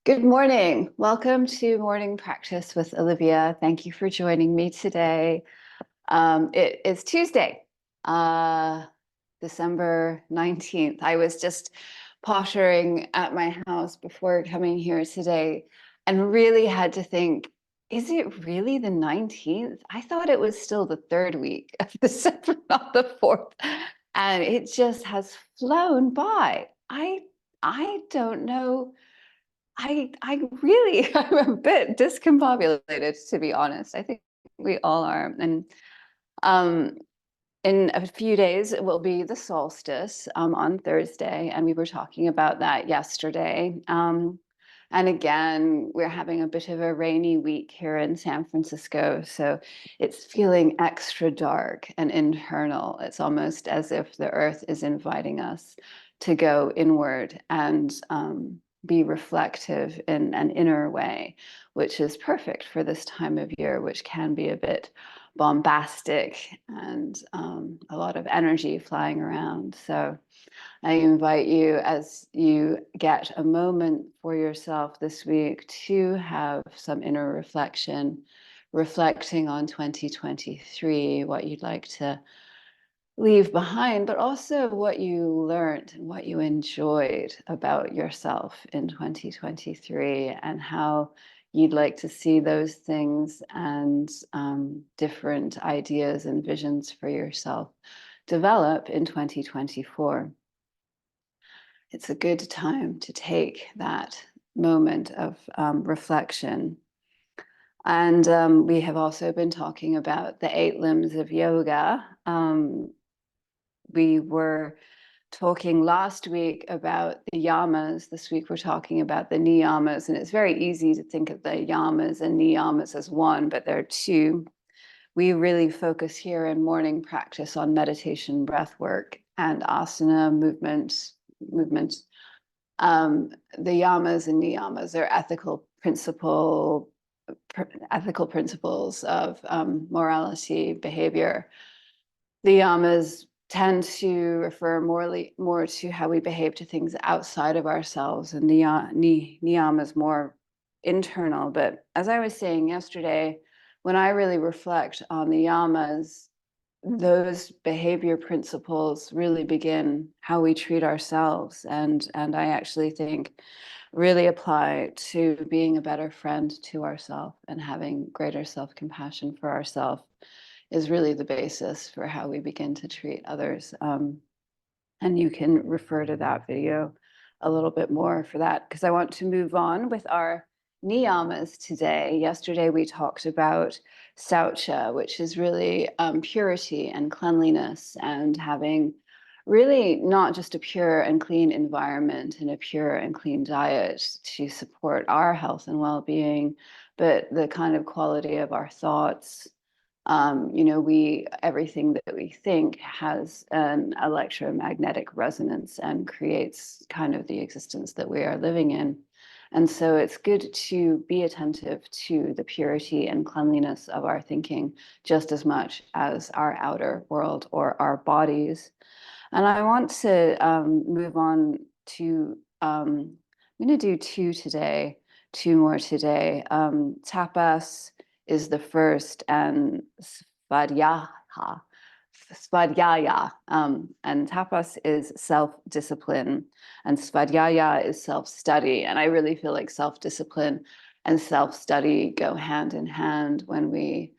Good morning. Welcome to Morning Practice with Olivia. Thank you for joining me today. It is Tuesday, December 19th. I was just pottering at my house before coming here today and really had to think, is it really the 19th? I thought it was still the third week of December, not the fourth. And it just has flown by. I don't know. I really I'm a bit discombobulated, to be honest. I think we all are. And um in a few days it will be the solstice on Thursday, and we were talking about that yesterday. And again, we're having a bit of a rainy week here in San Francisco, so it's feeling extra dark and internal. It's almost as if the earth is inviting us to go inward and be reflective in an inner way, which is perfect for this time of year, which can be a bit bombastic and a lot of energy flying around. So I invite you, as you get a moment for yourself this week, to have some inner reflection, reflecting on 2023, what you'd like to leave behind, but also what you learned and what you enjoyed about yourself in 2023, and how you'd like to see those things and different ideas and visions for yourself develop in 2024. It's a good time to take that moment of reflection. And we have also been talking about the 8 limbs of yoga. We were talking last week about the yamas. This week we're talking about the niyamas, and it's very easy to think of the yamas and niyamas as one, but there are two. We really focus here in morning practice on meditation, breath work, and asana movement. The yamas and niyamas are ethical principles of morality, behavior. The yamas tend to refer more to how we behave to things outside of ourselves, and niyama is more internal. But as I was saying yesterday, when I really reflect on the yamas, those behavior principles really begin how we treat ourselves, and I actually think really apply to being a better friend to ourselves, and having greater self-compassion for ourselves is really the basis for how we begin to treat others. And you can refer to that video a little bit more for that, because I want to move on with our niyamas today. Yesterday we talked about saucha, which is really purity and cleanliness, and having really not just a pure and clean environment and a pure and clean diet to support our health and well-being, but the kind of quality of our thoughts. Everything that we think has an electromagnetic resonance and creates kind of the existence that we are living in. And so it's good to be attentive to the purity and cleanliness of our thinking just as much as our outer world or our bodies. And I want to move on to, I'm going to do two more today. Tapas is the first, and svadhyaya. And tapas is self-discipline, and svadhyaya is self-study. And I really feel like self-discipline and self-study go hand in hand when we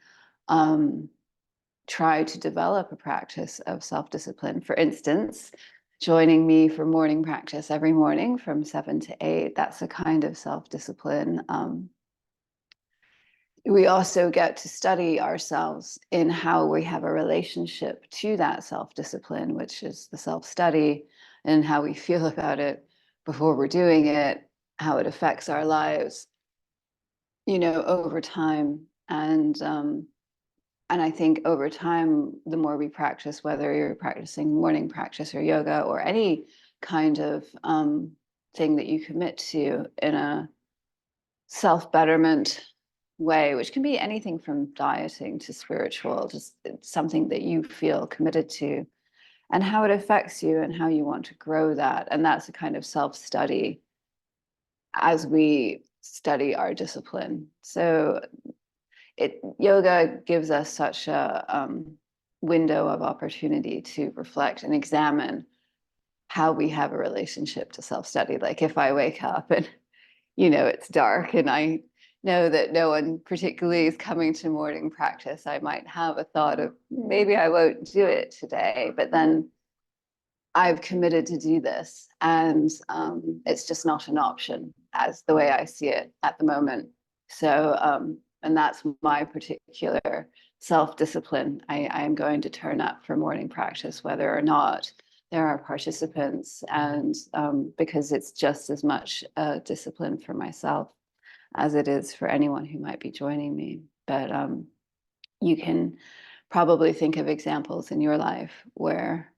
try to develop a practice of self-discipline. For instance, joining me for morning practice every morning from 7 to 8, that's a kind of self-discipline. We also get to study ourselves in how we have a relationship to that self-discipline, which is the self-study, and how we feel about it before we're doing it, how it affects our lives, over time. And I think over time, the more we practice, whether you're practicing morning practice or yoga or any kind of thing that you commit to in a self-betterment way, which can be anything from dieting to spiritual, just something that you feel committed to, and how it affects you and how you want to grow that. And that's a kind of self-study as we study our discipline. So yoga gives us such a window of opportunity to reflect and examine how we have a relationship to self-study. Like if I wake up and it's dark and I know that no one particularly is coming to morning practice, I might have a thought of maybe I won't do it today, but then I've committed to do this, and it's just not an option as the way I see it at the moment. So, and that's my particular self-discipline. I am going to turn up for morning practice, whether or not there are participants, and because it's just as much a discipline for myself as it is for anyone who might be joining me. But you can probably think of examples in your life where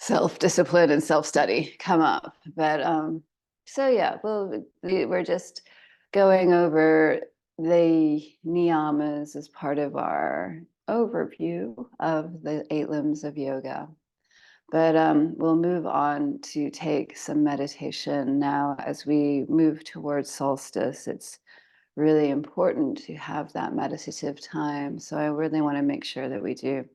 self-discipline and self-study come up. But so yeah, well, we're just going over the niyamas as part of our overview of the 8 limbs of yoga. But we'll move on to take some meditation now. As we move towards solstice, it's really important to have that meditative time. So I really want to make sure that we do.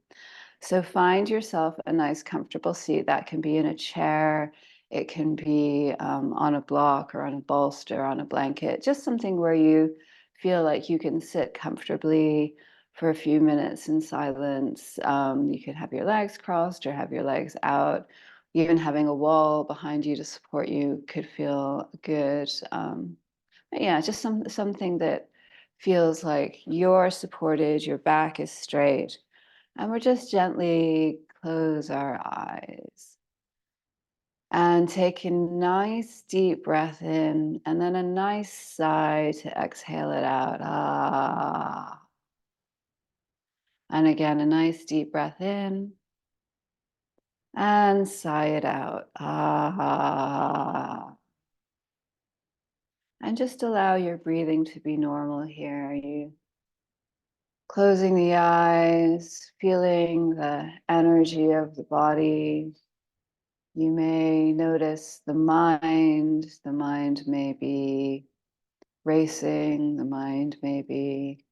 So find yourself a nice comfortable seat. That can be in a chair, it can be on a block or on a bolster, on a blanket, just something where you feel like you can sit comfortably for a few minutes in silence. You can have your legs crossed or have your legs out. Even having a wall behind you to support you could feel good. But yeah, just something that feels like you're supported, your back is straight. And we'll just gently close our eyes and take a nice deep breath in, and then a nice sigh to exhale it out. Ah. And again, a nice deep breath in and sigh it out. Ah. And just allow your breathing to be normal here. You closing the eyes, feeling the energy of the body. You may notice the mind. The mind may be racing. The mind may be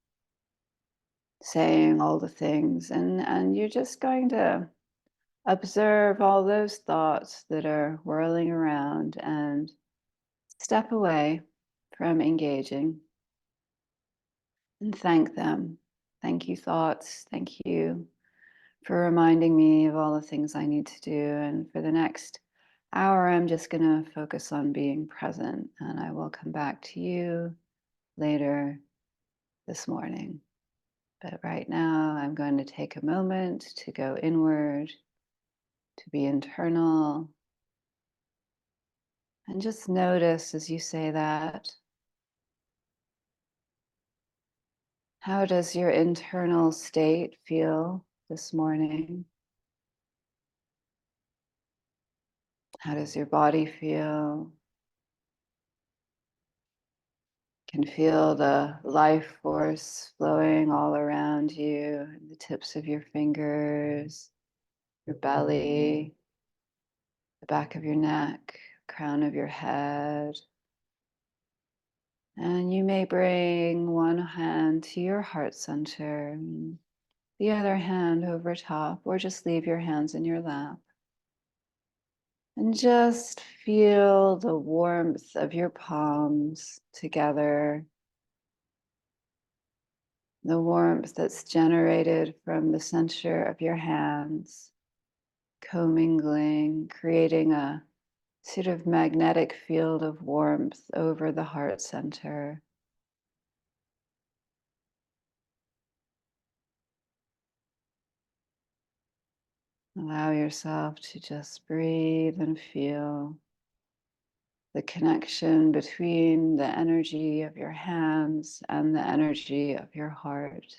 saying all the things. And you're just going to observe all those thoughts that are whirling around and step away from engaging and thank them. Thank you, thoughts. Thank you for reminding me of all the things I need to do. And for the next hour, I'm just going to focus on being present, and I will come back to you later this morning. But right now, I'm going to take a moment to go inward, to be internal, and just notice as you say that, how does your internal state feel this morning? How does your body feel? Can feel the life force flowing all around you, the tips of your fingers, your belly, the back of your neck, crown of your head. And you may bring one hand to your heart center, the other hand over top, or just leave your hands in your lap. And just feel the warmth of your palms together, the warmth that's generated from the center of your hands, commingling, creating a sort of magnetic field of warmth over the heart center. Allow yourself to just breathe and feel the connection between the energy of your hands and the energy of your heart.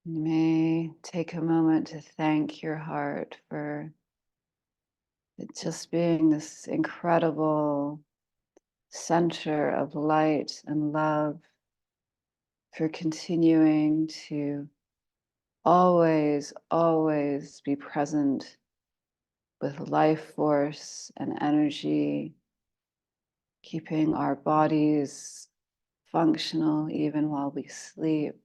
You may take a moment to thank your heart for it just being this incredible center of light and love, for continuing to always, always be present with life force and energy, keeping our bodies functional even while we sleep.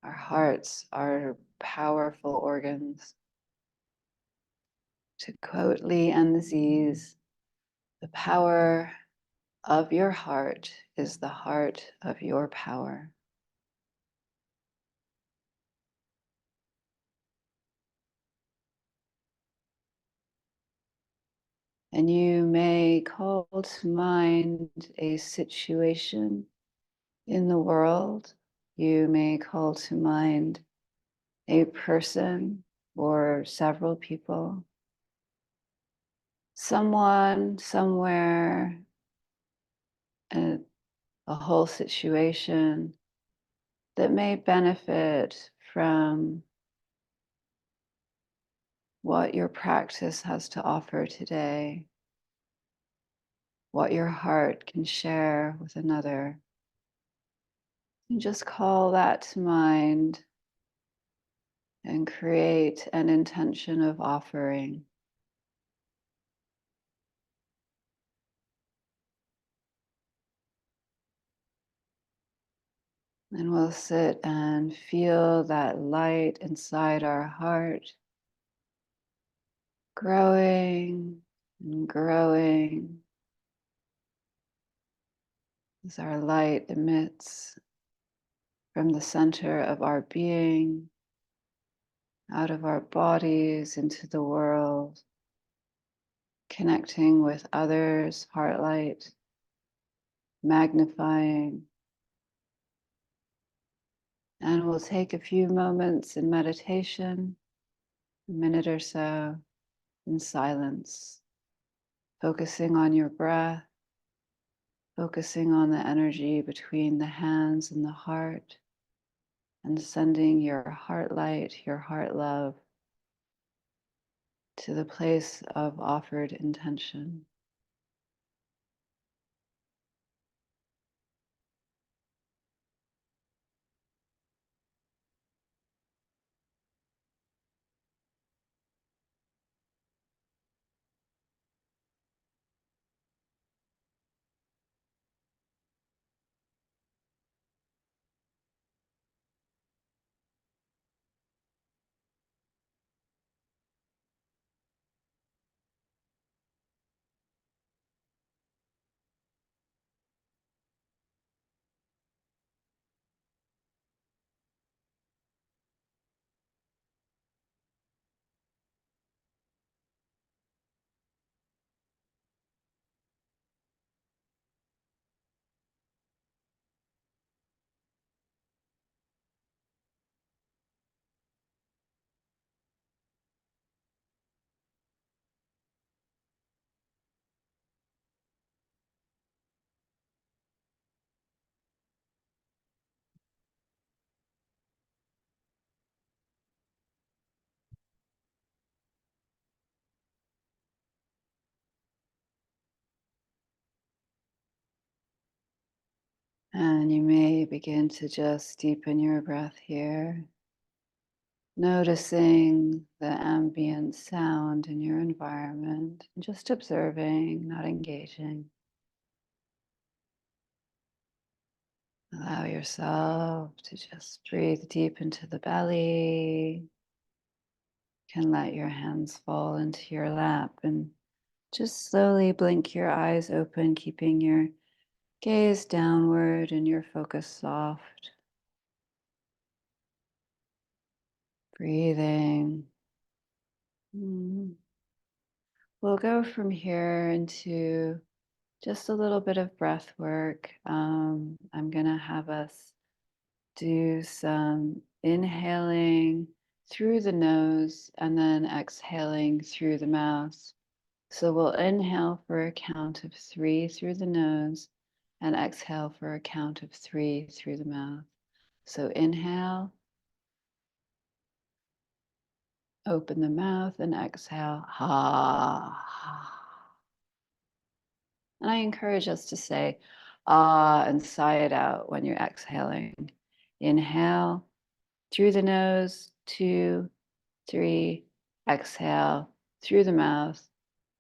Our hearts are powerful organs. To quote Lee Enzies, the power of your heart is the heart of your power. And you may call to mind a situation in the world. You may call to mind a person or several people, someone, somewhere, a, a whole situation that may benefit from what your practice has to offer today, what your heart can share with another. And just call that to mind and create an intention of offering. And we'll sit and feel that light inside our heart growing and growing as our light emits from the center of our being, out of our bodies into the world, connecting with others, heart light, magnifying. And we'll take a few moments in meditation, a minute or so in silence, focusing on your breath, focusing on the energy between the hands and the heart, and sending your heart light, your heart love to the place of offered intention. And you may begin to just deepen your breath here, noticing the ambient sound in your environment, just observing, not engaging. Allow yourself to just breathe deep into the belly. You can let your hands fall into your lap and just slowly blink your eyes open, keeping your gaze downward and your focus soft. Breathing. We'll go from here into just a little bit of breath work. I'm going to have us do some inhaling through the nose and then exhaling through the mouth. So we'll inhale for a count of 3 through the nose and exhale for a count of 3 through the mouth. So inhale, open the mouth and exhale. Ha, ha. And I encourage us to say ah and sigh it out when you're exhaling. Inhale through the nose, 2, 3, Exhale through the mouth.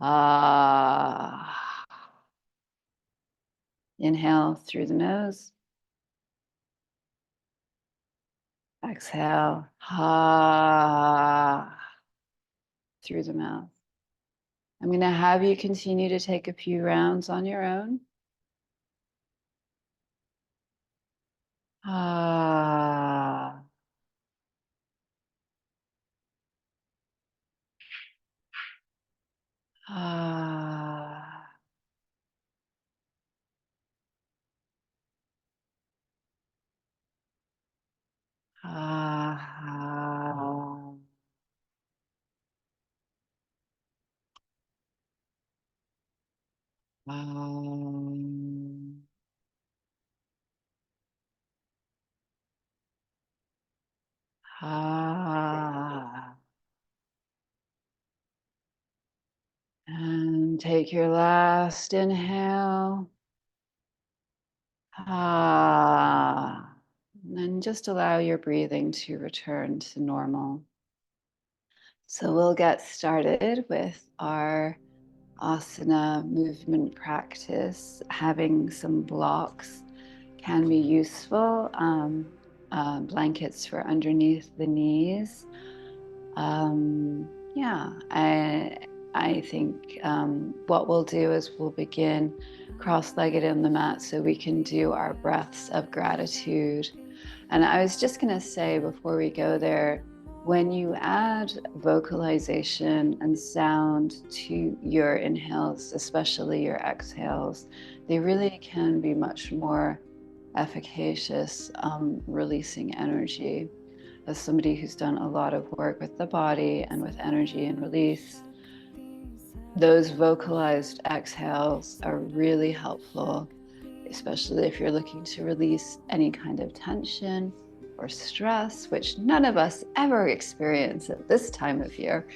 Ah. Inhale through the nose. Exhale. Ah. Through the mouth. I'm going to have you continue to take a few rounds on your own. Ah. Ah. Ah. Um, ah. And take your last inhale. Ah. And then just allow your breathing to return to normal. So we'll get started with our asana movement practice. Having some blocks can be useful. Blankets for underneath the knees. Yeah, I think what we'll do is we'll begin cross-legged on the mat so we can do our breaths of gratitude. And I was just going to say before we go there, when you add vocalization and sound to your inhales, especially your exhales, they really can be much more efficacious, releasing energy. As somebody who's done a lot of work with the body and with energy and release, those vocalized exhales are really helpful, especially if you're looking to release any kind of tension or stress, which none of us ever experience at this time of year.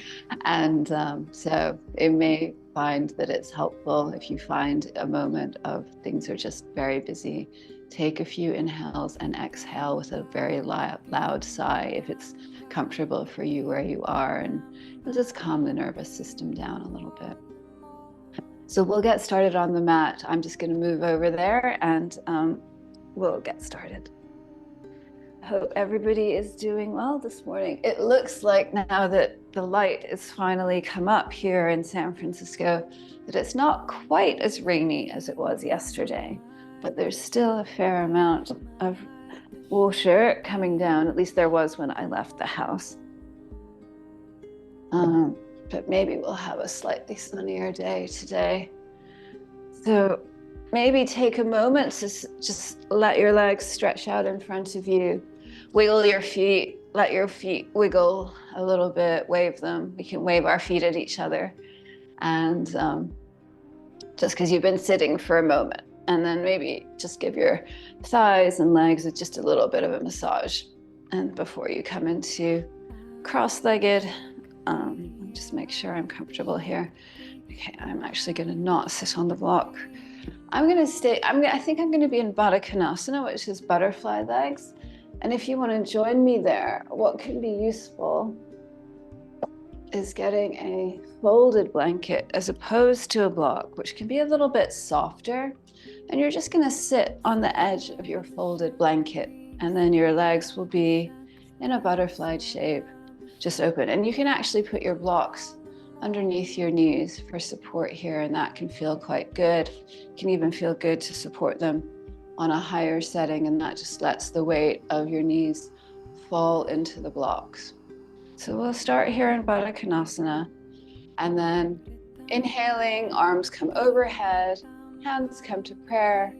And so it may find that it's helpful if you find a moment of things are just very busy. Take a few inhales and exhale with a very loud sigh if it's comfortable for you where you are, and it'll just calm the nervous system down a little bit. So we'll get started on the mat. I'm just going to move over there and we'll get started. I hope everybody is doing well this morning. It looks like now that the light has finally come up here in San Francisco that it's not quite as rainy as it was yesterday, but there's still a fair amount of water coming down. At least there was when I left the house. But maybe we'll have a slightly sunnier day today. So maybe take a moment to just let your legs stretch out in front of you. Wiggle your feet, let your feet wiggle a little bit, wave them. We can wave our feet at each other. And just because you've been sitting for a moment. And then maybe just give your thighs and legs just a little bit of a massage. And before you come into cross-legged, just make sure I'm comfortable here. Okay, I'm actually going to not sit on the block. I'm going to stay, I think I'm going to be in Baddha Konasana, which is butterfly legs. And if you want to join me there, what can be useful is getting a folded blanket as opposed to a block, which can be a little bit softer. And you're just going to sit on the edge of your folded blanket. And then your legs will be in a butterfly shape, just open. And you can actually put your blocks underneath your knees for support here, and that can feel quite good. It can even feel good to support them on a higher setting, and that just lets the weight of your knees fall into the blocks. So we'll start here in Baddha Konasana, and then inhaling, arms come overhead, hands come to prayer,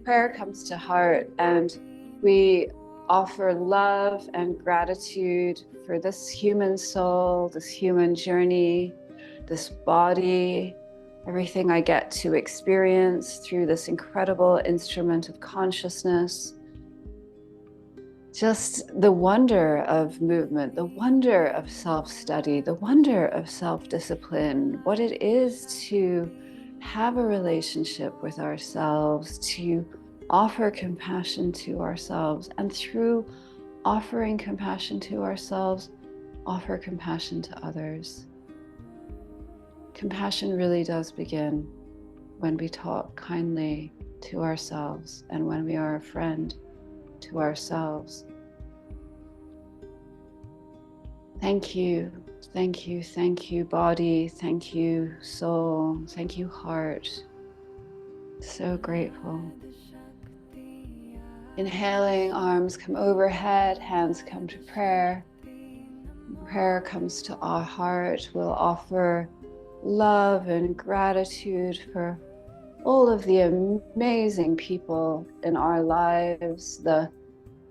prayer comes to heart, and we offer love and gratitude for this human soul, this human journey, this body, everything I get to experience through this incredible instrument of consciousness. Just the wonder of movement, the wonder of self-study, the wonder of self-discipline, what it is to have a relationship with ourselves, to offer compassion to ourselves, and through offering compassion to ourselves, offer compassion to others. Compassion really does begin when we talk kindly to ourselves and when we are a friend to ourselves. Thank you, thank you, thank you, body, thank you, soul, thank you, heart. So grateful. Inhaling, arms come overhead, hands come to prayer. Prayer comes to our heart. We'll offer love and gratitude for all of the amazing people in our lives, the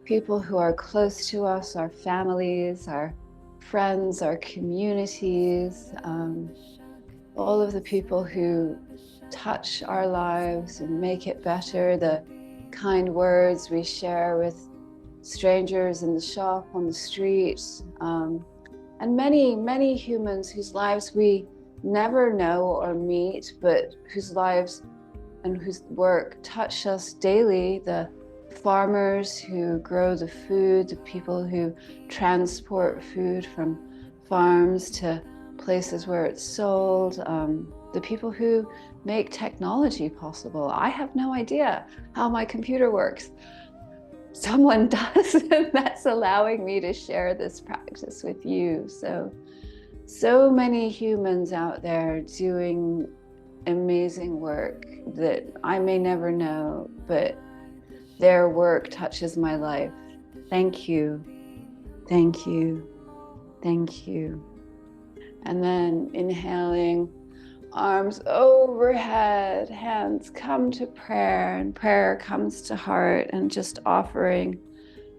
people who are close to us, our families, our friends, our communities, all of the people who touch our lives and make it better, the kind words we share with strangers in the shop, on the street, and many, many humans whose lives we never know or meet, but whose lives and whose work touch us daily. The farmers who grow the food, the people who transport food from farms to places where it's sold, the people who make technology possible. I have no idea how my computer works. Someone does, and that's allowing me to share this practice with you. So many humans out there doing amazing work that I may never know, but their work touches my life. Thank you, thank you, thank you. And then inhaling, arms overhead, hands come to prayer, and prayer comes to heart, and just offering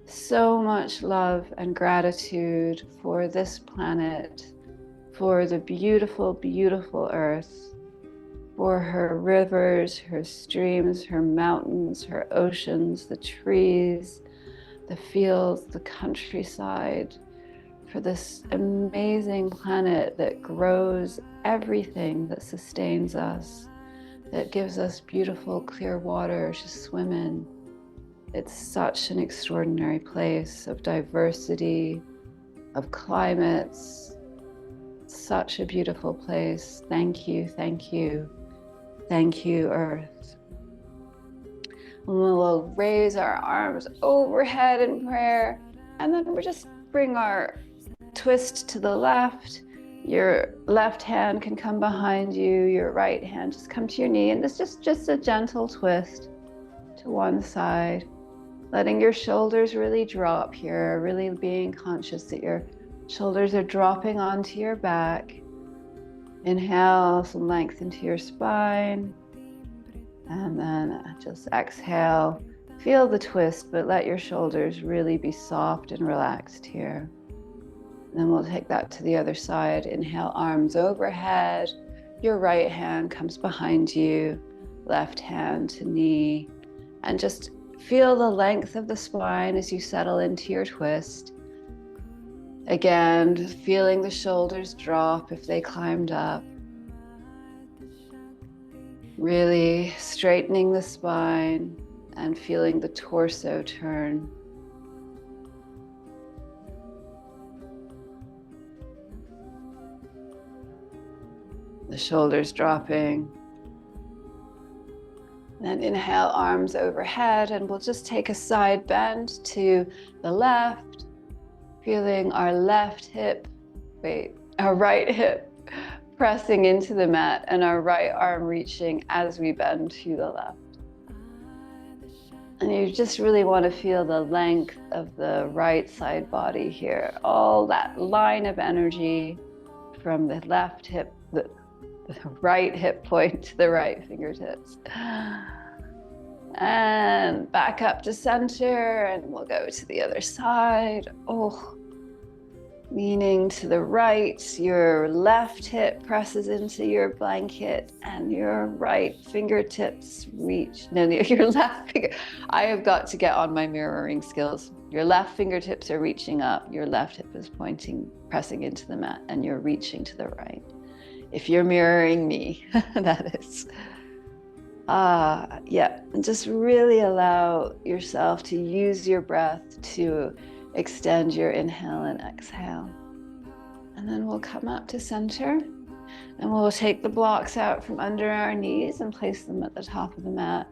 so much love and gratitude for this planet, for the beautiful, beautiful earth, for her rivers, her streams, her mountains, her oceans, the trees, the fields, the countryside, for this amazing planet that grows everything that sustains us, that gives us beautiful, clear water to swim in. It's such an extraordinary place of diversity, of climates, such a beautiful place. Thank you, thank you, thank you, Earth. And we'll raise our arms overhead in prayer, and then we'll just bring our twist to the left. Your left hand can come behind you, your right hand just come to your knee, and it's just a gentle twist to one side, letting your shoulders really drop here, really being conscious that your shoulders are dropping onto your back. Inhale some length into your spine, and then just exhale. Feel the twist, but let your shoulders really be soft and relaxed here. And then we'll take that to the other side. Inhale, arms overhead. Your right hand comes behind you, left hand to knee, and just feel the length of the spine as you settle into your twist. Again, feeling the shoulders drop if they climbed up. Really straightening the spine and feeling the torso turn. The shoulders dropping. Then inhale, arms overhead, and we'll just take a side bend to the left, feeling our our right hip pressing into the mat and our right arm reaching as we bend to the left. And you just really want to feel the length of the right side body here, all that line of energy from the left hip, the right hip point to the right fingertips. And back up to center, and we'll go to the other side. Oh, leaning to the right, your left hip presses into your blanket and your right fingertips reach. No, your left finger. I have got to get on my mirroring skills. Your left fingertips are reaching up, your left hip is pointing, pressing into the mat, and you're reaching to the right. If you're mirroring me, that is. Yeah, and just really allow yourself to use your breath to extend your inhale and exhale. And then we'll come up to center and we'll take the blocks out from under our knees and place them at the top of the mat.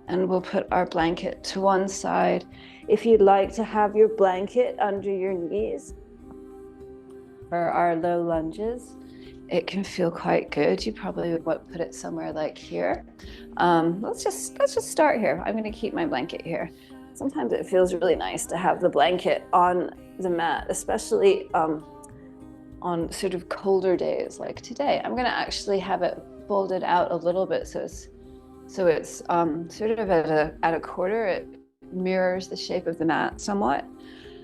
And we'll put our blanket to one side. If you'd like to have your blanket under your knees for our low lunges, it can feel quite good. You probably would put it somewhere like here. Let's just start here. I'm going to keep my blanket here. Sometimes it feels really nice to have the blanket on the mat, especially on sort of colder days like today. I'm going to actually have it folded out a little bit so it's sort of at a quarter. It mirrors the shape of the mat somewhat.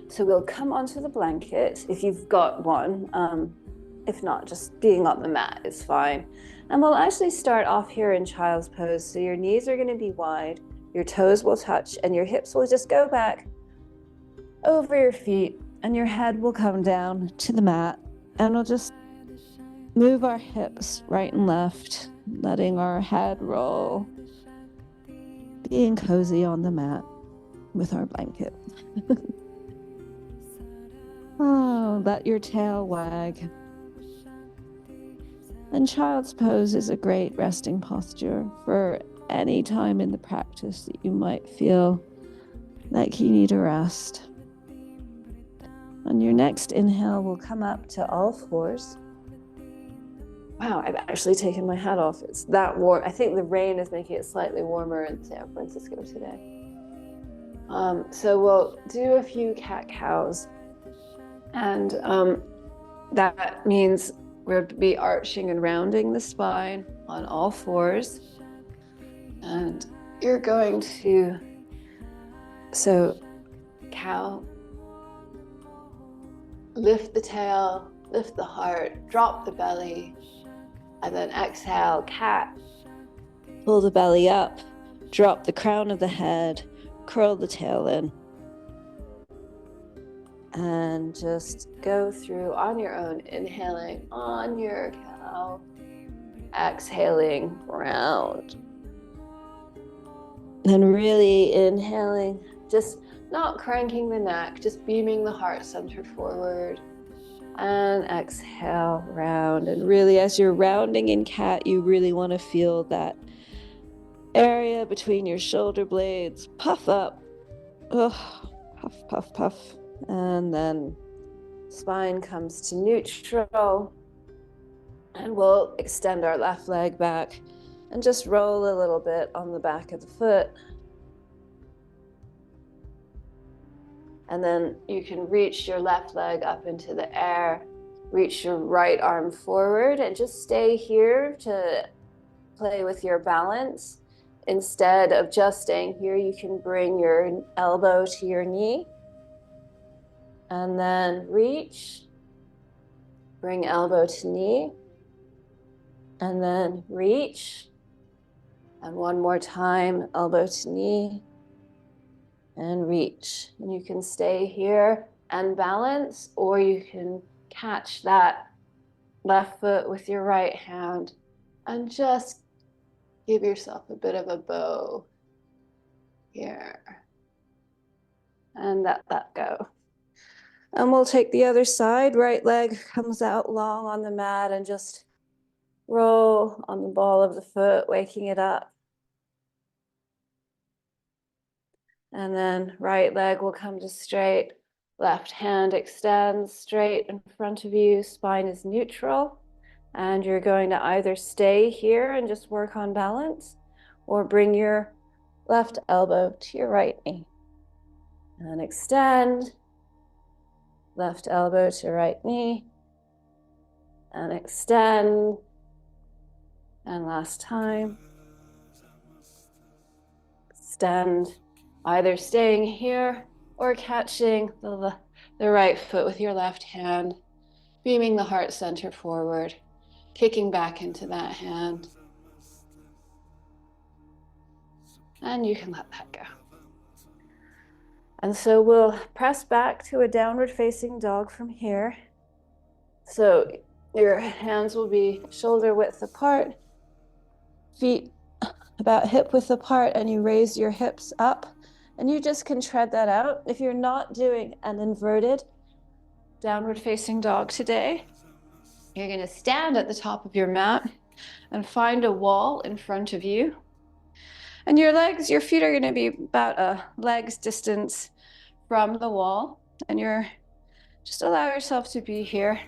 So we'll come onto the blanket if you've got one. If not, just being on the mat is fine. And we'll actually start off here in child's pose. So your knees are going to be wide, your toes will touch, and your hips will just go back over your feet, and your head will come down to the mat. And we'll just move our hips right and left, letting our head roll, being cozy on the mat with our blanket. Oh, let your tail wag. And child's pose is a great resting posture for any time in the practice that you might feel like you need a rest. On your next inhale, we'll come up to all fours. Wow, I've actually taken my hat off. It's that warm. I think the rain is making it slightly warmer in San Francisco today. So we'll do a few cat-cows. And that means we'll be arching and rounding the spine on all fours. And you're going to, so cow, lift the tail, lift the heart, drop the belly, and then exhale, cat. Pull the belly up, drop the crown of the head, curl the tail in. And just go through on your own, inhaling on your cow, exhaling round. And really inhaling, just not cranking the neck, just beaming the heart center forward. And exhale, round. And really, as you're rounding in cat, you really want to feel that area between your shoulder blades puff up. Oh, puff, puff, puff. And then spine comes to neutral. And we'll extend our left leg back and just roll a little bit on the back of the foot. And then you can reach your left leg up into the air, reach your right arm forward, and just stay here to play with your balance. Instead of just staying here, you can bring your elbow to your knee. And then reach, bring elbow to knee, and then reach. And one more time, elbow to knee, and reach. And you can stay here and balance, or you can catch that left foot with your right hand and just give yourself a bit of a bow here. And let that go. And we'll take the other side. Right leg comes out long on the mat and just roll on the ball of the foot, waking it up. And then right leg will come to straight. Left hand extends straight in front of you. Spine is neutral. And you're going to either stay here and just work on balance, or bring your left elbow to your right knee. And extend. Left elbow to right knee. And extend. And last time. Extend. Either staying here or catching the right foot with your left hand, beaming the heart center forward, kicking back into that hand. And you can let that go. And so we'll press back to a downward facing dog from here. So your hands will be shoulder width apart, feet about hip width apart, and you raise your hips up. And you just can tread that out. If you're not doing an inverted downward facing dog today, You're going to stand at the top of your mat and find a wall in front of you. And your feet are going to be about a leg's distance from the wall. And just allow yourself to be here.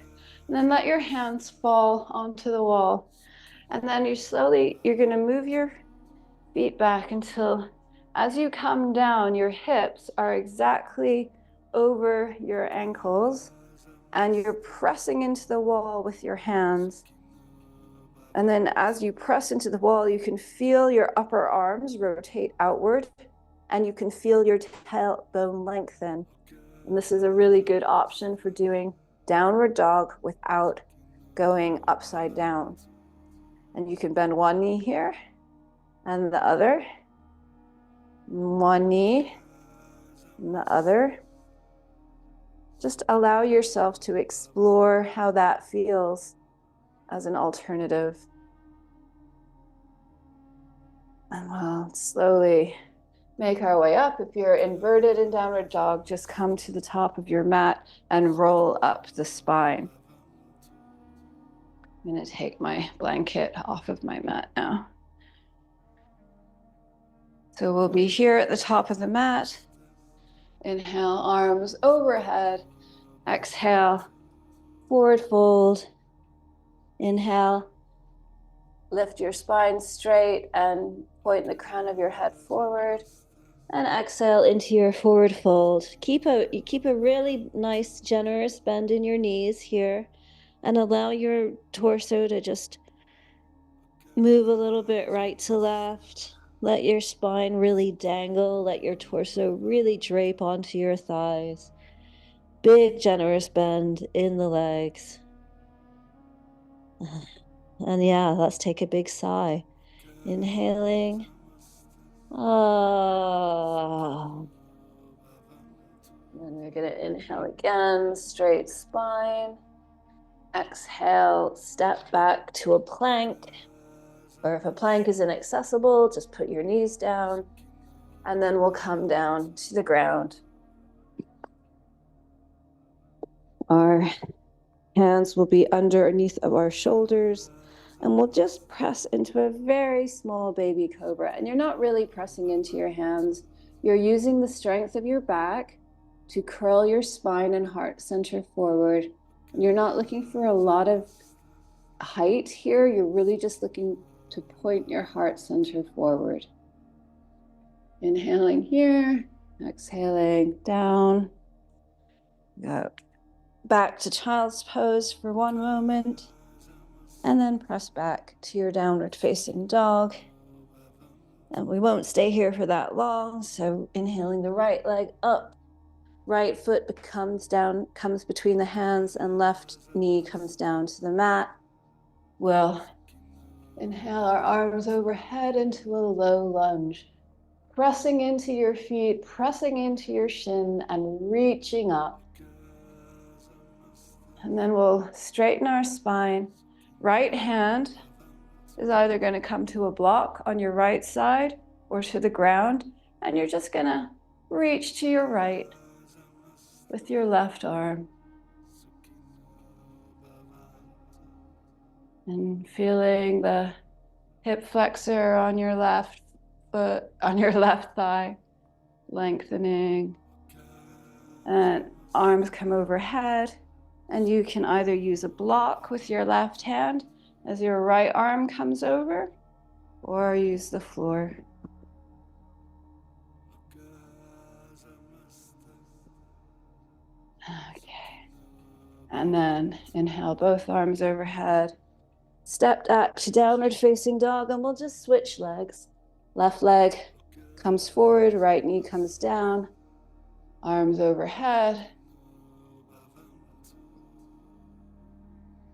And then let your hands fall onto the wall. And then you're going to move your feet back until as you come down, your hips are exactly over your ankles. And you're pressing into the wall with your hands. And then as you press into the wall, you can feel your upper arms rotate outward, and you can feel your tailbone lengthen. And this is a really good option for doing downward dog without going upside down. And you can bend one knee here and the other. One knee and the other. Just allow yourself to explore how that feels as an alternative. And we'll slowly make our way up. If you're inverted in downward dog, just come to the top of your mat and roll up the spine. I'm going to take my blanket off of my mat now. So we'll be here at the top of the mat. Inhale, arms overhead. Exhale, forward fold. Inhale, lift your spine straight and point the crown of your head forward. And exhale into your forward fold. Keep a really nice, generous bend in your knees here, and allow your torso to just move a little bit right to left. Let your spine really dangle. Let your torso really drape onto your thighs. Big, generous bend in the legs. And yeah, let's take a big sigh. Inhaling. And then we're going to inhale again, straight spine. Exhale, step back to a plank. Or if a plank is inaccessible, just put your knees down. And then we'll come down to the ground. Our hands will be underneath of our shoulders. And we'll just press into a very small baby cobra. And you're not really pressing into your hands. You're using the strength of your back to curl your spine and heart center forward. And you're not looking for a lot of height here. You're really just looking to point your heart center forward. Inhaling here, exhaling down. Go back to child's pose for one moment. And then press back to your downward facing dog. And we won't stay here for that long. So inhaling the right leg up, right foot comes between the hands, and left knee comes down to the mat. We'll inhale our arms overhead into a low lunge, pressing into your feet, pressing into your shin, and reaching up. And then we'll straighten our spine. Right hand is either going to come to a block on your right side or to the ground, and you're just going to reach to your right with your left arm. And feeling the hip flexor on your left foot, on your left thigh, lengthening. And arms come overhead. And you can either use a block with your left hand as your right arm comes over, or use the floor. Okay. And then inhale both arms overhead. Step back to downward facing dog, and we'll just switch legs. Left leg comes forward, right knee comes down, arms overhead.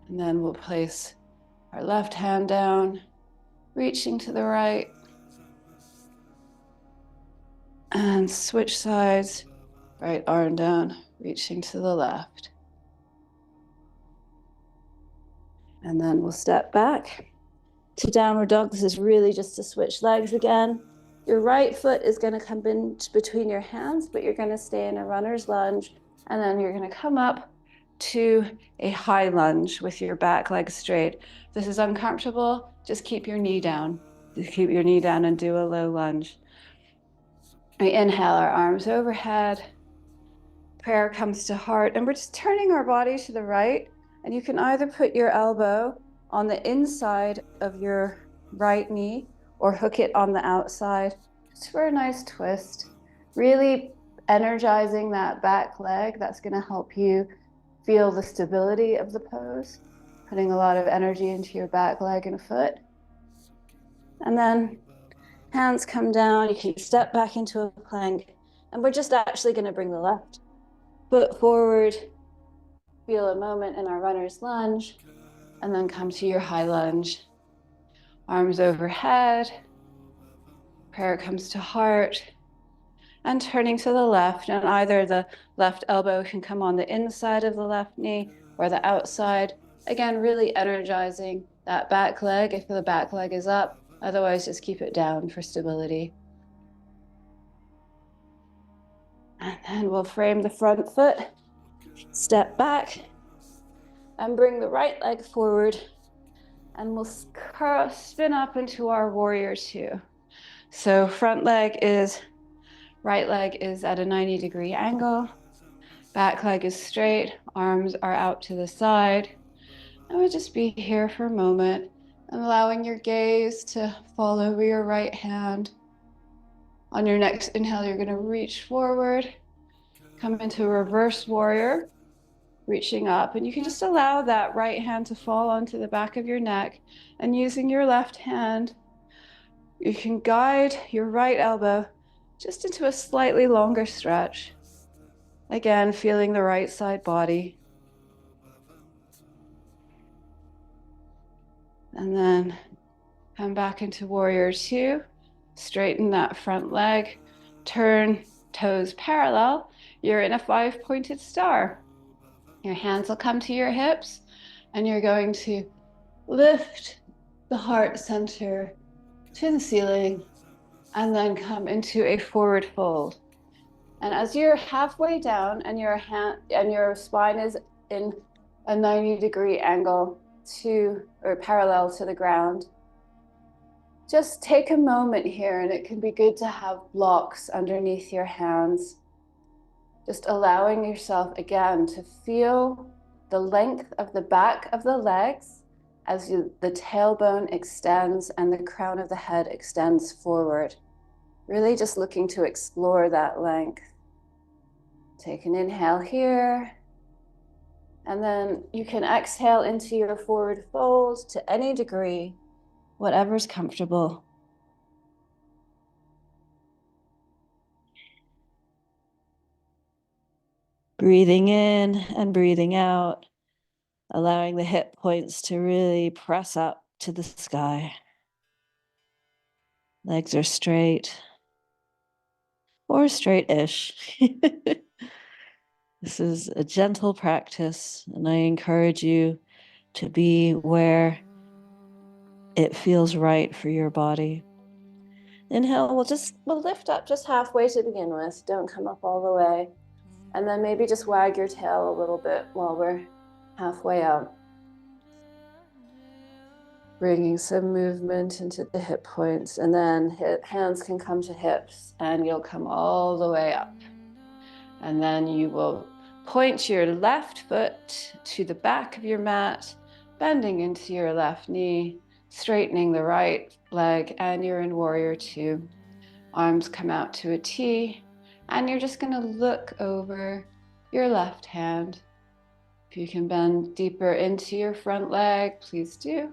And then we'll place our left hand down, reaching to the right. And switch sides, right arm down, reaching to the left. And then we'll step back to downward dog. This is really just to switch legs again. Your right foot is going to come in between your hands, but you're going to stay in a runner's lunge. And then you're going to come up to a high lunge with your back leg straight. If this is uncomfortable, just keep your knee down. Just keep your knee down and do a low lunge. We inhale, our arms overhead. Prayer comes to heart, and we're just turning our body to the right. And you can either put your elbow on the inside of your right knee or hook it on the outside, just for a nice twist. Really energizing that back leg. That's going to help you feel the stability of the pose, putting a lot of energy into your back leg and foot. And then hands come down. You can step back into a plank. And we're just actually going to bring the left foot forward. Feel a moment in our runner's lunge. And then come to your high lunge. Arms overhead. Prayer comes to heart. And turning to the left. And either the left elbow can come on the inside of the left knee or the outside. Again, really energizing that back leg if the back leg is up. Otherwise, just keep it down for stability. And then we'll frame the front foot, step back, and bring the right leg forward. And we'll spin up into our warrior two. So right leg is at a 90-degree angle. Back leg is straight, arms are out to the side. And we'll just be here for a moment and allowing your gaze to fall over your right hand. On your next inhale, you're going to reach forward, come into a reverse warrior, reaching up. And you can just allow that right hand to fall onto the back of your neck. And using your left hand, you can guide your right elbow just into a slightly longer stretch. Again, feeling the right side body. And then come back into warrior two. Straighten that front leg. Turn toes parallel. You're in a 5-pointed star. Your hands will come to your hips, and you're going to lift the heart center to the ceiling, and then come into a forward fold. And as you're halfway down and your spine is in a 90-degree angle or parallel to the ground, just take a moment here, and it can be good to have blocks underneath your hands. Just allowing yourself again to feel the length of the back of the legs as the tailbone extends and the crown of the head extends forward. Really just looking to explore that length. Take an inhale here. And then you can exhale into your forward fold to any degree, whatever's comfortable. Breathing in and breathing out, allowing the hip points to really press up to the sky. Legs are straight or straight-ish. This is a gentle practice, and I encourage you to be where it feels right for your body. Inhale, we'll lift up just halfway to begin with. Don't come up all the way. And then maybe just wag your tail a little bit while we're halfway up. Bringing some movement into the hip points, and then hands can come to hips, and you'll come all the way up. And then you will point your left foot to the back of your mat, bending into your left knee, straightening the right leg, and you're in warrior two. Arms come out to a T, and you're just going to look over your left hand. If you can bend deeper into your front leg, please do.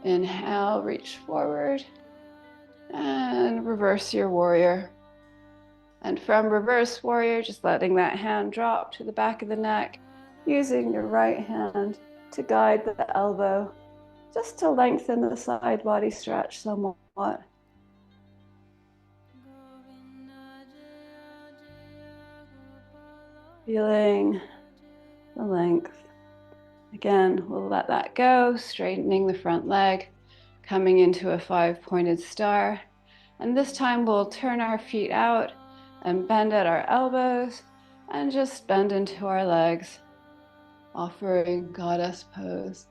Inhale, reach forward, and reverse your warrior. And from reverse warrior, just letting that hand drop to the back of the neck, using your right hand to guide the elbow, just to lengthen the side body stretch somewhat. Feeling the length. Again, we'll let that go, straightening the front leg, coming into a 5-pointed star. And this time we'll turn our feet out and bend at our elbows And just bend into our legs, offering goddess pose.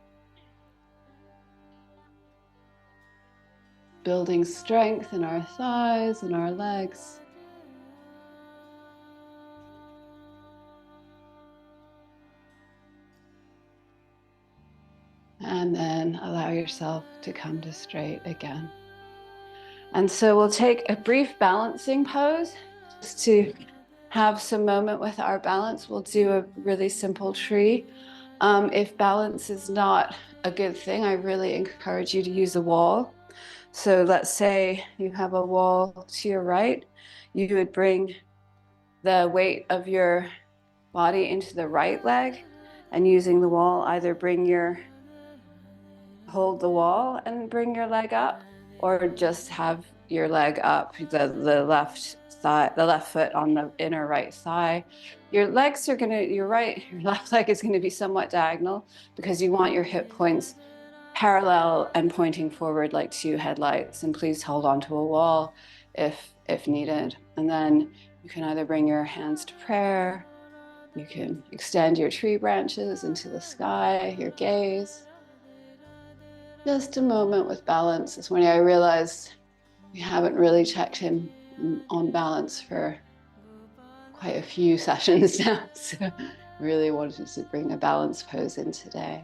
Building strength in our thighs and our legs. And then allow yourself to come to straight again. And so we'll take a brief balancing pose just to have some moment with our balance. We'll do a really simple tree. If balance is not a good thing, I really encourage you to use a wall. So let's say you have a wall to your right, you would bring the weight of your body into the right leg, and using the wall, either hold the wall and bring your leg up, or just have your leg up, the left thigh, the left foot on the inner right thigh. Your left leg is gonna be somewhat diagonal because you want your hip points parallel and pointing forward like two headlights. And please hold onto a wall if needed. And then you can either bring your hands to prayer, you can extend your tree branches into the sky, your gaze. Just a moment with balance. This morning I realized we haven't really checked in on balance for quite a few sessions now. So really wanted to bring a balance pose in today.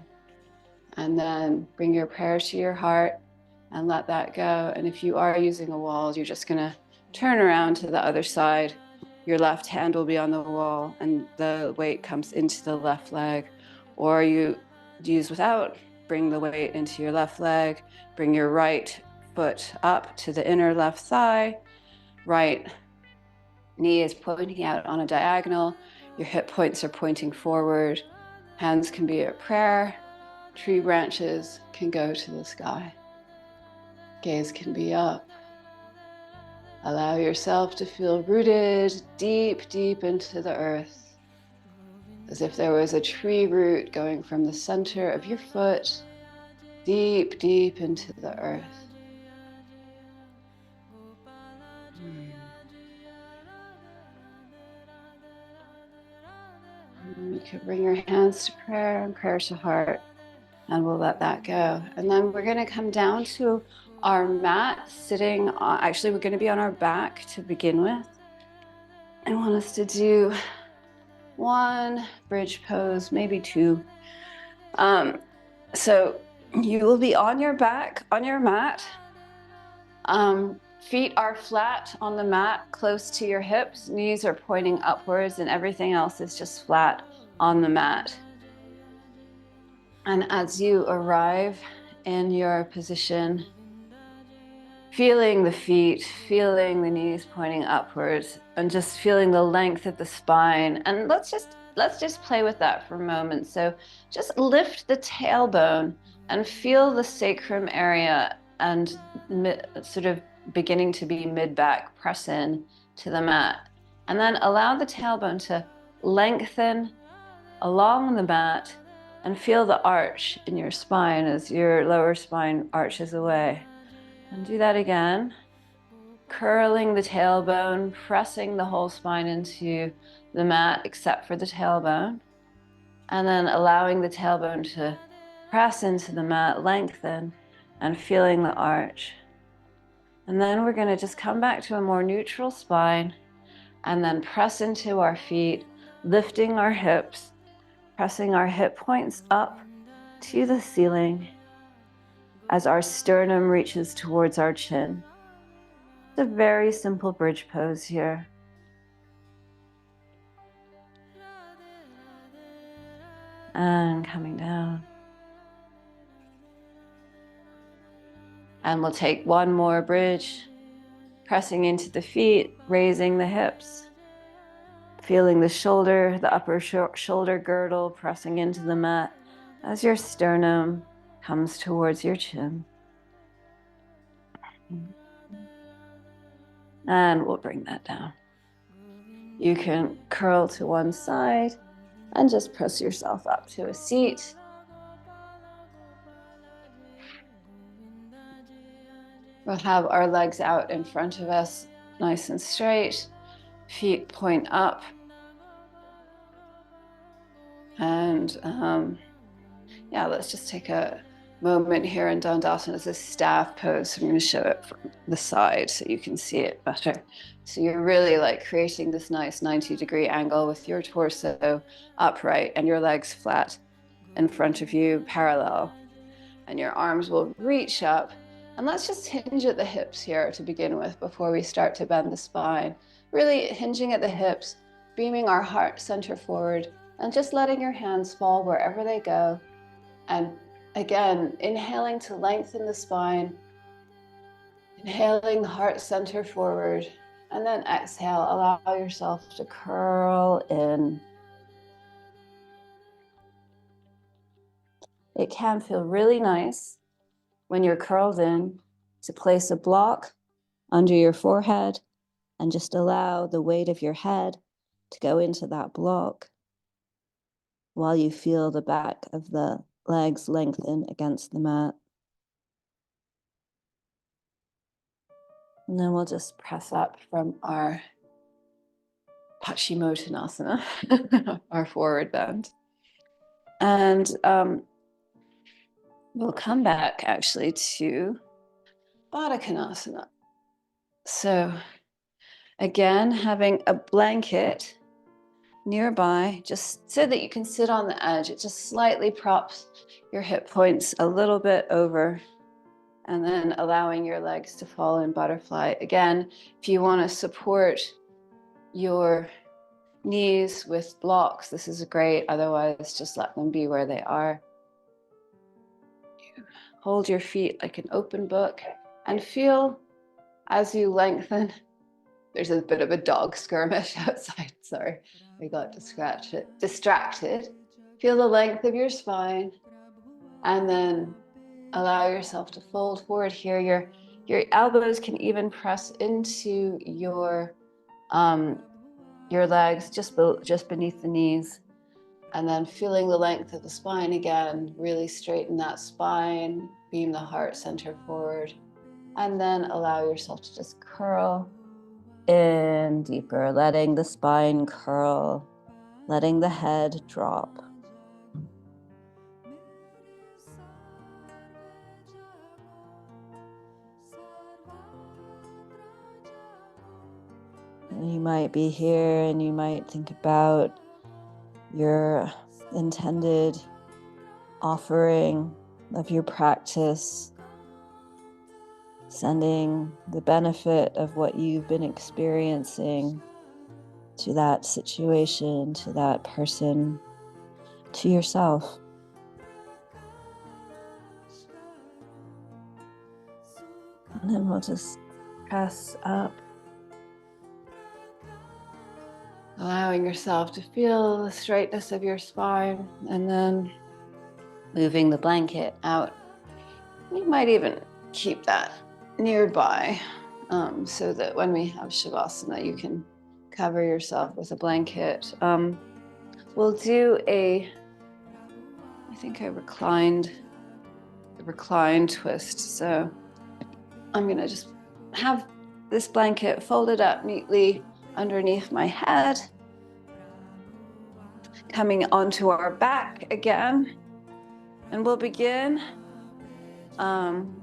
And then bring your prayer to your heart and let that go. And if you are using a wall, you're just gonna turn around to the other side. Your left hand will be on the wall and the weight comes into the left leg. Or you use without, bring the weight into your left leg, bring your right foot up to the inner left thigh, right knee is pointing out on a diagonal, your hip points are pointing forward, hands can be at prayer, tree branches can go to the sky, gaze can be up. Allow yourself to feel rooted deep, deep into the earth, as if there was a tree root going from the center of your foot deep, deep into the earth. You can bring your hands to prayer and prayer to heart, and we'll let that go. And then we're going to come down to our mat, sitting on, actually we're going to be on our back to begin with. I want us to do one bridge pose, maybe two. So you will be on your back, on your mat. Feet are flat on the mat, close to your hips. Knees are pointing upwards and everything else is just flat on the mat. And as you arrive in your position, feeling the feet, feeling the knees pointing upwards, and just feeling the length of the spine. And let's just play with that for a moment. So just lift the tailbone and feel the sacrum area and sort of beginning to be mid-back, press in to the mat. And then allow the tailbone to lengthen along the mat and feel the arch in your spine as your lower spine arches away. And do that again, curling the tailbone, pressing the whole spine into the mat except for the tailbone, and then allowing the tailbone to press into the mat, lengthen, and feeling the arch. And then we're going to just come back to a more neutral spine and then press into our feet, lifting our hips, pressing our hip points up to the ceiling as our sternum reaches towards our chin. It's a very simple bridge pose here. And coming down. And we'll take one more bridge, pressing into the feet, raising the hips, feeling the shoulder, the upper shoulder girdle pressing into the mat as your sternum comes towards your chin. And we'll bring that down. You can curl to one side and just press yourself up to a seat. We'll have our legs out in front of us, nice and straight, feet point up. And yeah, let's just take a moment here in Dandasana as a staff pose. So I'm going to show it from the side so you can see it better. So you're really like creating this nice 90-degree angle with your torso upright and your legs flat in front of you, parallel. And your arms will reach up. And let's just hinge at the hips here to begin with before we start to bend the spine. Really hinging at the hips, beaming our heart center forward, and just letting your hands fall wherever they go. And again, inhaling to lengthen the spine, inhaling the heart center forward, and then exhale, allow yourself to curl in. It can feel really nice when you're curled in to place a block under your forehead and just allow the weight of your head to go into that block while you feel the back of the legs lengthen against the mat. And then we'll just press up from our Paschimottanasana, our forward bend. And we'll come back actually to Baddha Konasana. So again, having a blanket nearby, just so that you can sit on the edge. It just slightly props your hip points a little bit over, and then allowing your legs to fall in butterfly. Again, if you want to support your knees with blocks, this is great. Otherwise, just let them be where they are. Hold your feet like an open book and feel as you lengthen. There's a bit of a dog skirmish outside. Sorry, we got distracted. Feel the length of your spine, and then allow yourself to fold forward here. Your elbows can even press into your legs, just beneath the knees, and then feeling the length of the spine again. Really straighten that spine, beam the heart center forward, and then allow yourself to just curl in deeper, letting the spine curl, letting the head drop. And you might be here and you might think about your intended offering of your practice, sending the benefit of what you've been experiencing to that situation, to that person, to yourself. And then we'll just press up, allowing yourself to feel the straightness of your spine, and then moving the blanket out. You might even keep that nearby so that when we have Shavasana, you can cover yourself with a blanket. We'll do I think a reclined twist. So I'm gonna just have this blanket folded up neatly underneath my head, coming onto our back again. And we'll begin.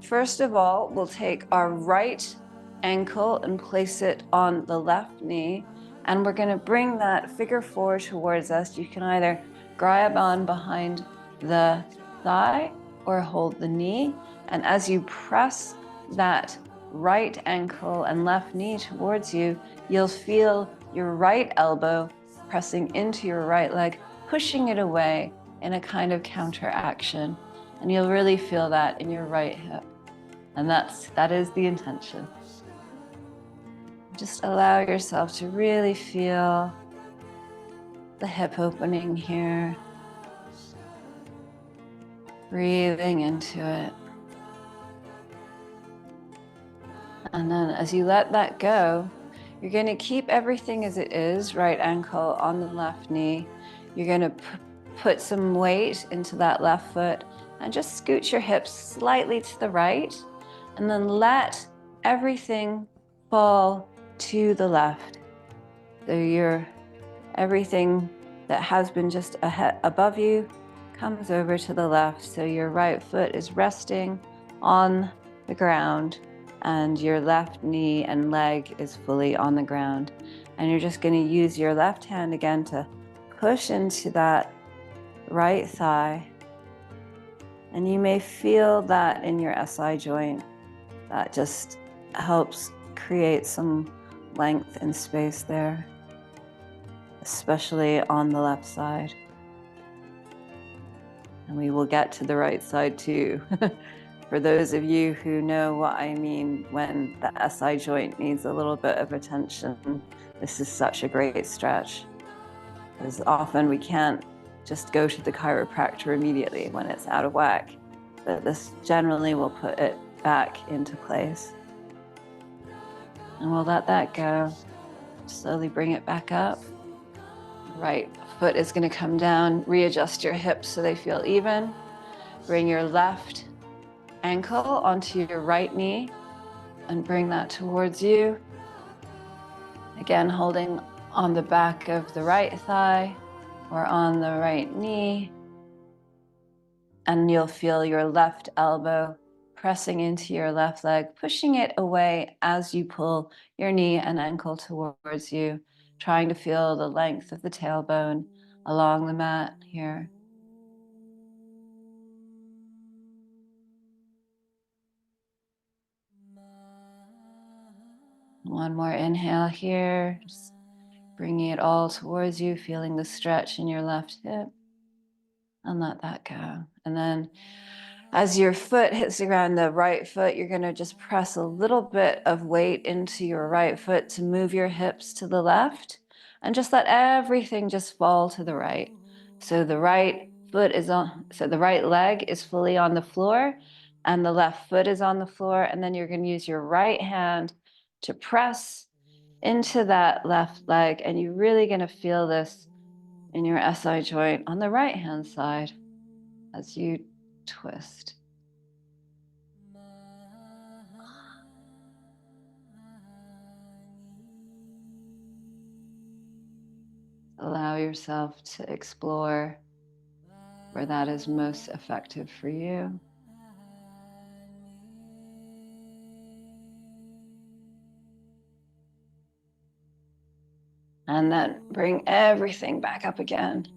First of all, we'll take our right ankle and place it on the left knee. And we're gonna bring that figure four towards us. You can either grab on behind the thigh or hold the knee. And as you press that right ankle and left knee towards you, you'll feel your right elbow pressing into your right leg, pushing it away in a kind of counteraction. And you'll really feel that in your right hip. And that is the intention. Just allow yourself to really feel the hip opening here. Breathing into it. And then as you let that go, you're going to keep everything as it is, right ankle on the left knee. You're going to put some weight into that left foot and just scoot your hips slightly to the right, and then let everything fall to the left. So everything that has been just above you comes over to the left. So your right foot is resting on the ground and your left knee and leg is fully on the ground. And you're just going to use your left hand again to push into that right thigh. And you may feel that in your SI joint. That just helps create some length and space there, especially on the left side. And we will get to the right side too. For those of you who know what I mean when the SI joint needs a little bit of attention, this is such a great stretch. Because often we can't just go to the chiropractor immediately when it's out of whack, but this generally will put it back into place. And we'll let that go. Slowly bring it back up. Right foot is going to come down. Readjust your hips so they feel even. Bring your left ankle onto your right knee and bring that towards you. Again, holding on the back of the right thigh or on the right knee. And you'll feel your left elbow pressing into your left leg, pushing it away as you pull your knee and ankle towards you, trying to feel the length of the tailbone along the mat here. One more inhale here, just bringing it all towards you, feeling the stretch in your left hip, and let that go. And then as your foot hits the ground, the right foot, you're going to just press a little bit of weight into your right foot to move your hips to the left and just let everything just fall to the right. So the right foot is on, so the right leg is fully on the floor and the left foot is on the floor. And then you're going to use your right hand to press into that left leg. And you're really going to feel this in your SI joint on the right hand side as you twist. Allow yourself to explore where that is most effective for you. And then bring everything back up again.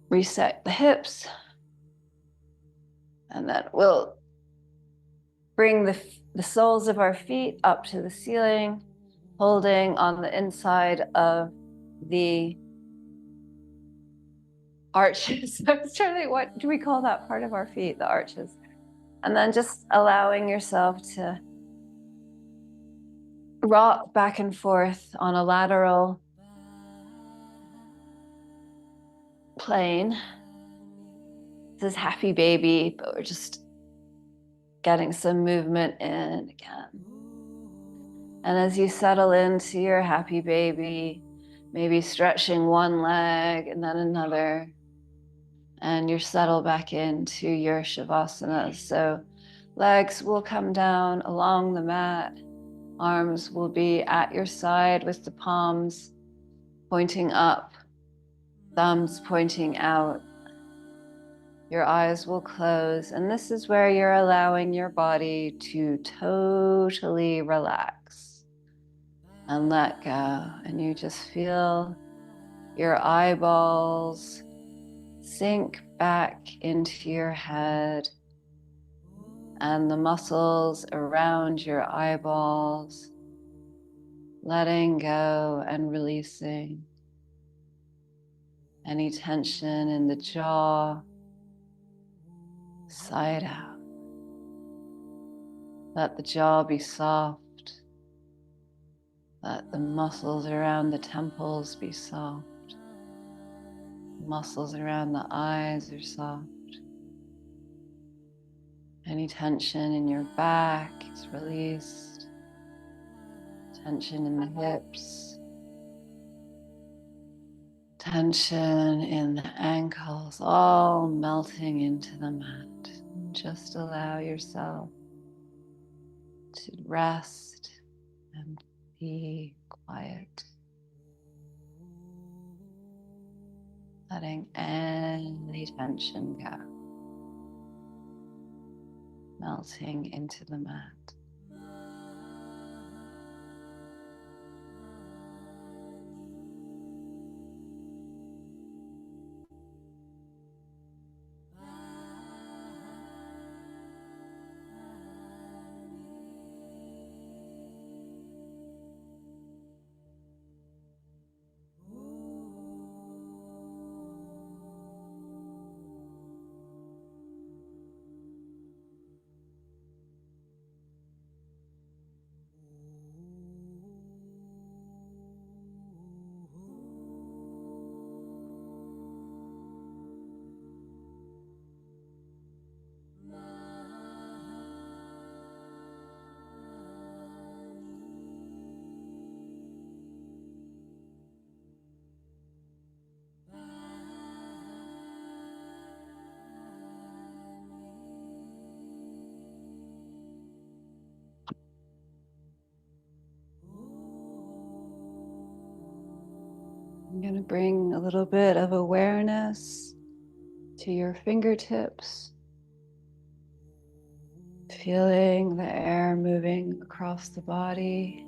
Reset the hips. And then we'll bring the soles of our feet up to the ceiling, holding on the inside of the arches. I was trying to think, what do we call that part of our feet? The arches. And then just allowing yourself to rock back and forth on a lateral plane. This is happy baby, but we're just getting some movement in again. And as you settle into your happy baby, maybe stretching one leg and then another, and you're settled back into your Shavasana. So legs will come down along the mat. Arms will be at your side with the palms pointing up, thumbs pointing out. Your eyes will close, and this is where you're allowing your body to totally relax and let go. And you just feel your eyeballs sink back into your head and the muscles around your eyeballs, letting go and releasing any tension in the jaw, side out. Let the jaw be soft. Let the muscles around the temples be soft. Muscles around the eyes are soft. Any tension in your back is released. Tension in the hips. Tension in the ankles, all melting into the mat. Just allow yourself to rest and be quiet. letting any tension go, melting into the mat. I'm going to bring a little bit of awareness to your fingertips, feeling the air moving across the body.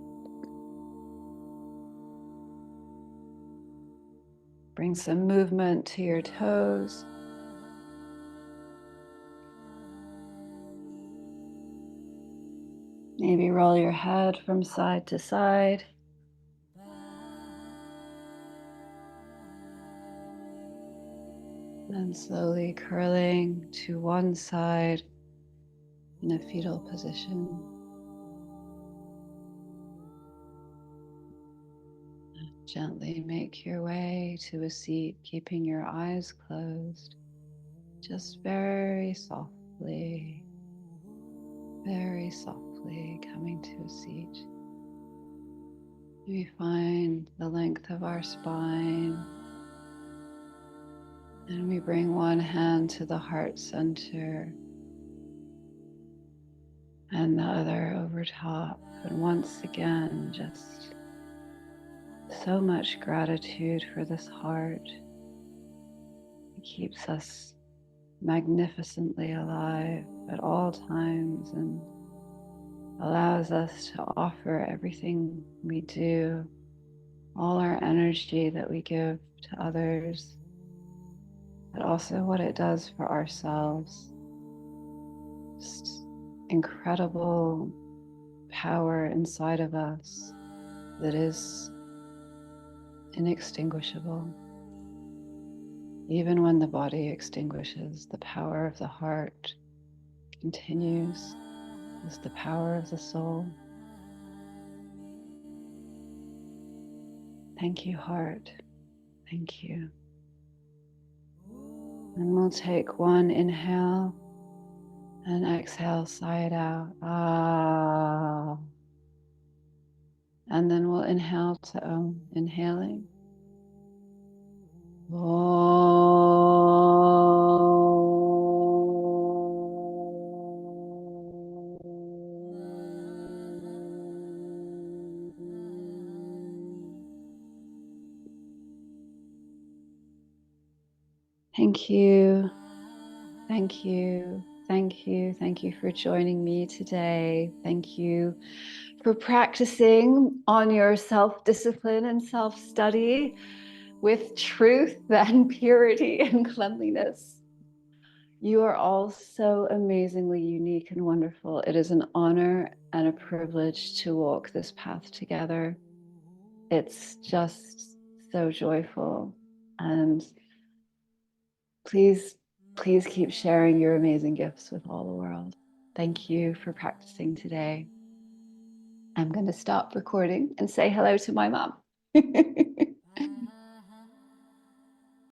Bring some movement to your toes. Maybe roll your head from side to side. And slowly curling to one side in a fetal position. Gently make your way to a seat, keeping your eyes closed. Just very softly coming to a seat. We find the length of our spine. And we bring one hand to the heart center and the other over top. And once again, just so much gratitude for this heart. It keeps us magnificently alive at all times and allows us to offer everything we do, all our energy that we give to others, but also what it does for ourselves. Just incredible power inside of us that is inextinguishable. Even when the body extinguishes, the power of the heart continues as the power of the soul. Thank you, heart. Thank you. And we'll take one inhale and exhale, sigh it out. Ah. And then we'll inhale to Om, inhaling. Thank you. Thank you. Thank you. Thank you for joining me today. Thank you for practicing on your self-discipline and self-study with truth and purity and cleanliness. You are all so amazingly unique and wonderful. It is an honor and a privilege to walk this path together. It's just so joyful. And please keep sharing your amazing gifts with all the world. Thank you for practicing today. I'm going to stop recording and say hello to my mom.